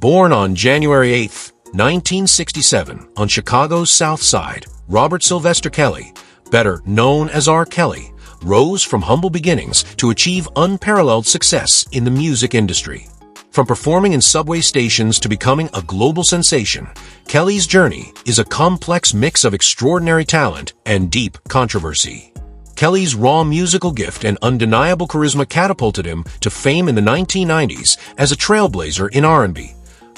Born on January 8, 1967, on Chicago's South Side, Robert Sylvester Kelly, better known as R. Kelly, rose from humble beginnings to achieve unparalleled success in the music industry. From performing in subway stations to becoming a global sensation, Kelly's journey is a complex mix of extraordinary talent and deep controversy. Kelly's raw musical gift and undeniable charisma catapulted him to fame in the 1990s as a trailblazer in R&B,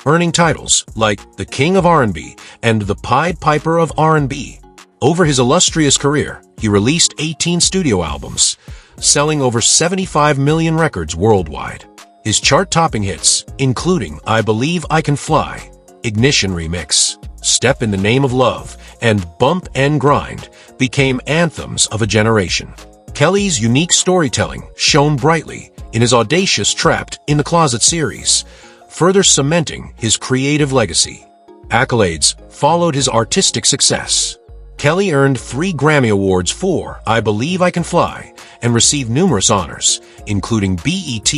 earning titles like the King of R&B and the Pied Piper of R&B. Over his illustrious career, he released 18 studio albums, selling over 75 million records worldwide. His chart-topping hits, including I Believe I Can Fly, Ignition Remix, Step in the Name of Love, and Bump and Grind, became anthems of a generation. Kelly's unique storytelling shone brightly in his audacious Trapped in the Closet series, further cementing his creative legacy. Accolades followed his artistic success. Kelly earned 3 Grammy Awards for I Believe I Can Fly and received numerous honors, including BET,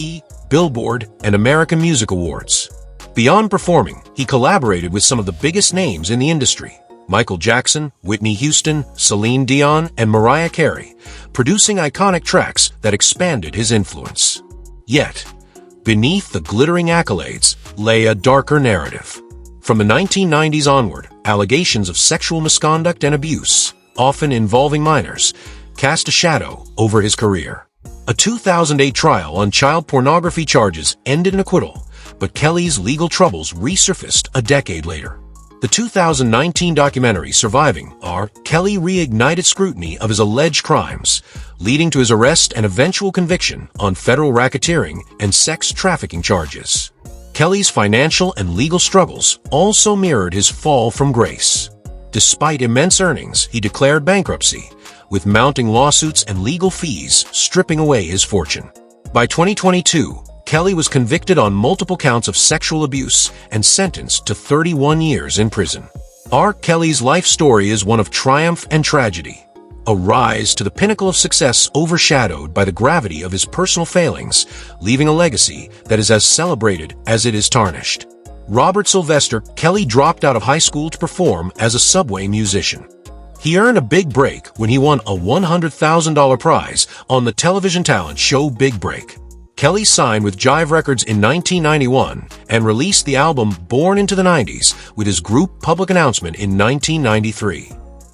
Billboard, and American Music Awards. Beyond performing, he collaborated with some of the biggest names in the industry: Michael Jackson, Whitney Houston, Celine Dion, and Mariah Carey, producing iconic tracks that expanded his influence. Yet, beneath the glittering accolades lay a darker narrative. From the 1990s onward, allegations of sexual misconduct and abuse, often involving minors, cast a shadow over his career. A 2008 trial on child pornography charges ended in acquittal, but Kelly's legal troubles resurfaced a decade later. The 2019 documentary Surviving R. Kelly reignited scrutiny of his alleged crimes, leading to his arrest and eventual conviction on federal racketeering and sex trafficking charges. Kelly's financial and legal struggles also mirrored his fall from grace. Despite immense earnings, he declared bankruptcy, with mounting lawsuits and legal fees stripping away his fortune. By 2022, Kelly was convicted on multiple counts of sexual abuse and sentenced to 31 years in prison. R. Kelly's life story is one of triumph and tragedy, a rise to the pinnacle of success overshadowed by the gravity of his personal failings, leaving a legacy that is as celebrated as it is tarnished. Robert Sylvester Kelly dropped out of high school to perform as a subway musician. He earned a big break when he won a $100,000 prize on the television talent show Big Break. Kelly signed with Jive Records in 1991 and released the album Born into the 90s with his group Public Announcement in 1993.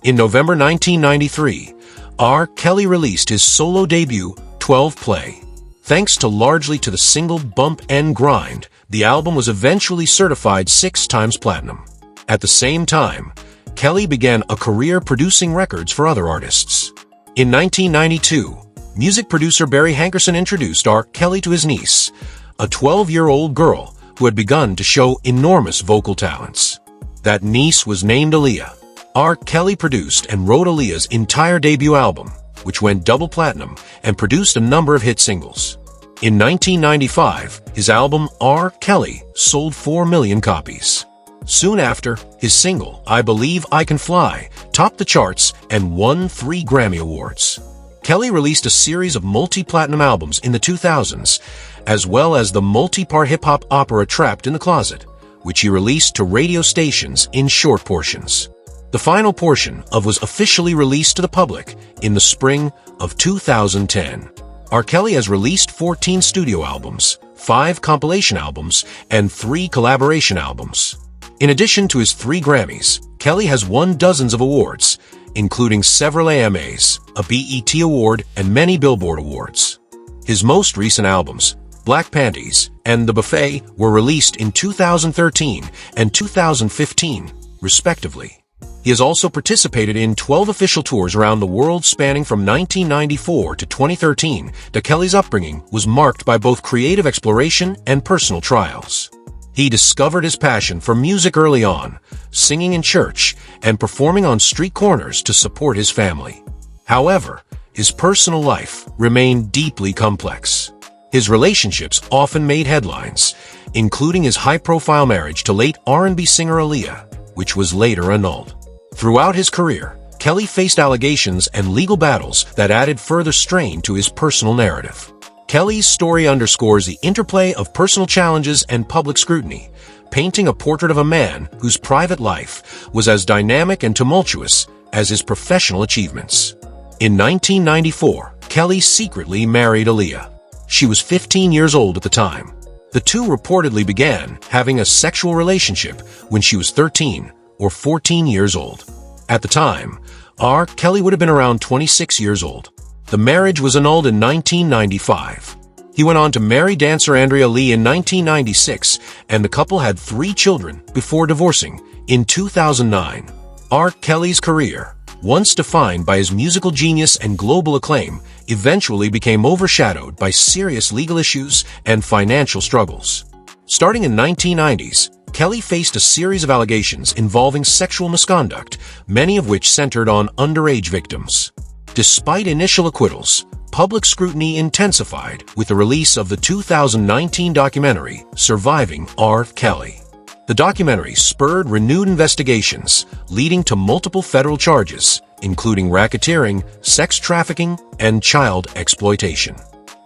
In November 1993, R. Kelly released his solo debut, 12 Play. Thanks largely to the single Bump and Grind, the album was eventually certified 6 times platinum. At the same time, Kelly began a career producing records for other artists. In 1992, music producer Barry Hankerson introduced R. Kelly to his niece, a 12-year-old girl who had begun to show enormous vocal talents. That niece was named Aaliyah. R. Kelly produced and wrote Aaliyah's entire debut album, which went double platinum and produced a number of hit singles. In 1995, his album R. Kelly sold 4 million copies. Soon after, his single I Believe I Can Fly topped the charts and won 3 Grammy Awards. Kelly released a series of multi-platinum albums in the 2000s, as well as the multi-part hip-hop opera Trapped in the Closet, which he released to radio stations in short portions. The final portion was officially released to the public in the spring of 2010. R. Kelly has released 14 studio albums, 5 compilation albums, and 3 collaboration albums. In addition to his 3 Grammys, Kelly has won dozens of awards, including several AMAs, a BET Award, and many Billboard Awards. His most recent albums, Black Panties and The Buffet, were released in 2013 and 2015, respectively. He has also participated in 12 official tours around the world spanning from 1994 to 2013. Kelly's upbringing was marked by both creative exploration and personal trials. He discovered his passion for music early on, singing in church and performing on street corners to support his family. However, his personal life remained deeply complex. His relationships often made headlines, including his high-profile marriage to late R&B singer Aaliyah, which was later annulled. Throughout his career, Kelly faced allegations and legal battles that added further strain to his personal narrative. Kelly's story underscores the interplay of personal challenges and public scrutiny, painting a portrait of a man whose private life was as dynamic and tumultuous as his professional achievements. In 1994, Kelly secretly married Aaliyah. She was 15 years old at the time. The two reportedly began having a sexual relationship when she was 13 or 14 years old. At the time, R. Kelly would have been around 26 years old. The marriage was annulled in 1995. He went on to marry dancer Andrea Lee in 1996, and the couple had 3 children before divorcing in 2009. R. Kelly's career, once defined by his musical genius and global acclaim, eventually became overshadowed by serious legal issues and financial struggles. Starting in the 1990s, Kelly faced a series of allegations involving sexual misconduct, many of which centered on underage victims. Despite initial acquittals, public scrutiny intensified with the release of the 2019 documentary, Surviving R. Kelly. The documentary spurred renewed investigations, leading to multiple federal charges, including racketeering, sex trafficking, and child exploitation.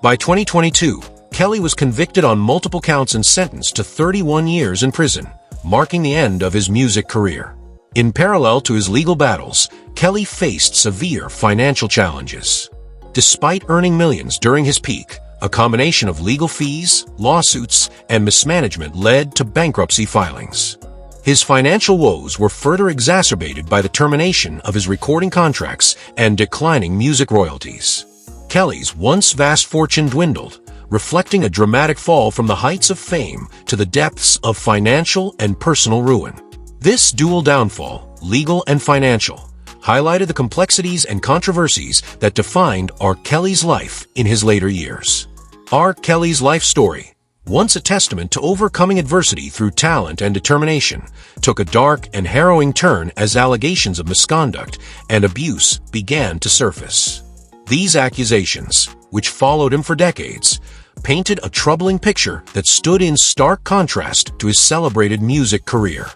By 2022, Kelly was convicted on multiple counts and sentenced to 31 years in prison, marking the end of his music career. In parallel to his legal battles, Kelly faced severe financial challenges. Despite earning millions during his peak, a combination of legal fees, lawsuits, and mismanagement led to bankruptcy filings. His financial woes were further exacerbated by the termination of his recording contracts and declining music royalties. Kelly's once vast fortune dwindled, reflecting a dramatic fall from the heights of fame to the depths of financial and personal ruin. This dual downfall, legal and financial, highlighted the complexities and controversies that defined R. Kelly's life in his later years. R. Kelly's life story, once a testament to overcoming adversity through talent and determination, took a dark and harrowing turn as allegations of misconduct and abuse began to surface. These accusations, which followed him for decades, painted a troubling picture that stood in stark contrast to his celebrated music career.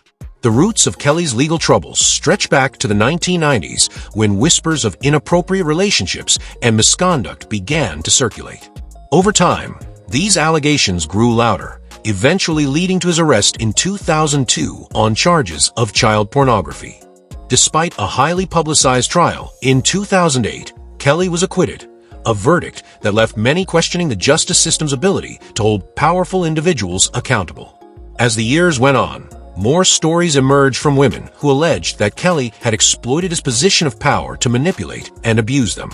The roots of Kelly's legal troubles stretch back to the 1990s when whispers of inappropriate relationships and misconduct began to circulate. Over time, these allegations grew louder, eventually leading to his arrest in 2002 on charges of child pornography. Despite a highly publicized trial, in 2008, Kelly was acquitted, a verdict that left many questioning the justice system's ability to hold powerful individuals accountable. As the years went on, more stories emerged from women who alleged that Kelly had exploited his position of power to manipulate and abuse them.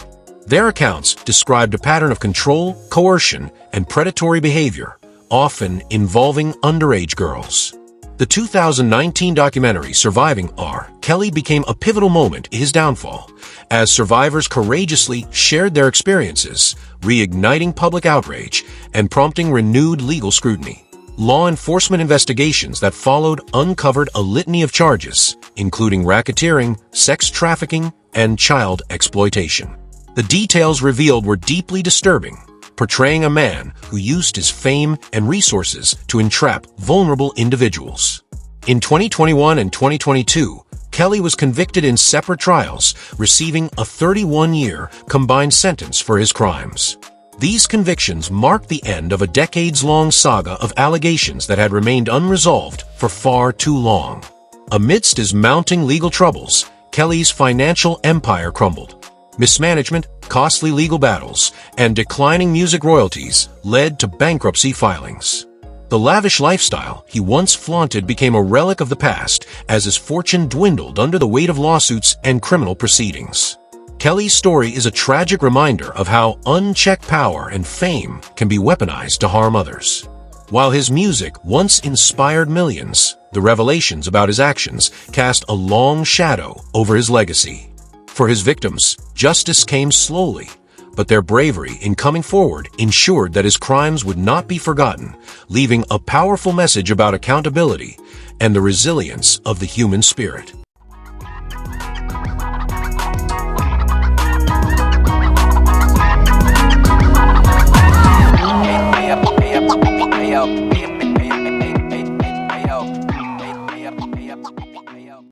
Their accounts described a pattern of control, coercion, and predatory behavior, often involving underage girls. The 2019 documentary Surviving R. Kelly became a pivotal moment in his downfall, as survivors courageously shared their experiences, reigniting public outrage and prompting renewed legal scrutiny. Law enforcement investigations that followed uncovered a litany of charges, including racketeering, sex trafficking, and child exploitation. The details revealed were deeply disturbing, portraying a man who used his fame and resources to entrap vulnerable individuals. In 2021 and 2022, Kelly was convicted in separate trials, receiving a 31-year combined sentence for his crimes. These convictions marked the end of a decades-long saga of allegations that had remained unresolved for far too long. Amidst his mounting legal troubles, Kelly's financial empire crumbled. Mismanagement, costly legal battles, and declining music royalties led to bankruptcy filings. The lavish lifestyle he once flaunted became a relic of the past as his fortune dwindled under the weight of lawsuits and criminal proceedings. Kelly's story is a tragic reminder of how unchecked power and fame can be weaponized to harm others. While his music once inspired millions, the revelations about his actions cast a long shadow over his legacy. For his victims, justice came slowly, but their bravery in coming forward ensured that his crimes would not be forgotten, leaving a powerful message about accountability and the resilience of the human spirit.